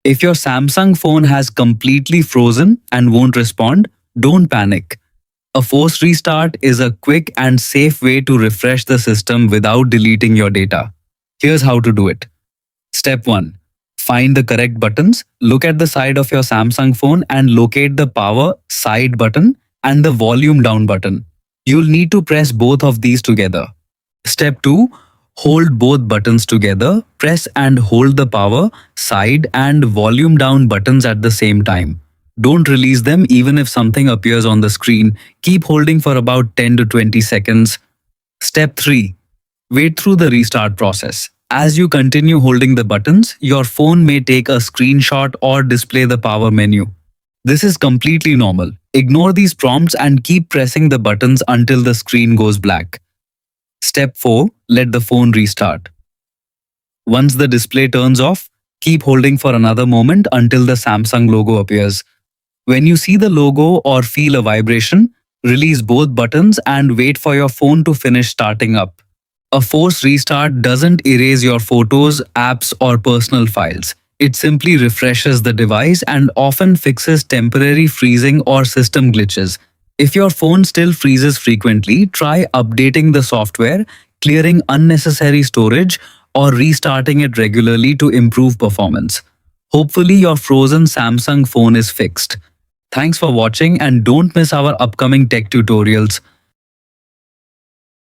If your Samsung phone has completely frozen and won't respond, don't panic. A forced restart is a quick and safe way to refresh the system without deleting your data. Here's how to do it. Step 1. Find the correct buttons. Look at the side of your Samsung phone and locate the power side button and the volume down button. You'll need to press both of these together. Step 2. Hold both buttons together. Press and hold the power side and volume down buttons at the same time. Don't release them even if something appears on the screen. Keep holding for about 10 to 20 seconds. Step 3. Wait through the restart process. As you continue holding the buttons, your phone may take a screenshot or display the power menu. This is completely normal. Ignore these prompts and keep pressing the buttons until the screen goes black. Step 4. Let the phone restart. Once the display turns off, keep holding for another moment until the Samsung logo appears. When you see the logo or feel a vibration, release both buttons and wait for your phone to finish starting up. A forced restart doesn't erase your photos, apps, or personal files. It simply refreshes the device and often fixes temporary freezing or system glitches. If your phone still freezes frequently, try updating the software, clearing unnecessary storage, or restarting it regularly to improve performance. Hopefully, your frozen Samsung phone is fixed. Thanks for watching and don't miss our upcoming tech tutorials.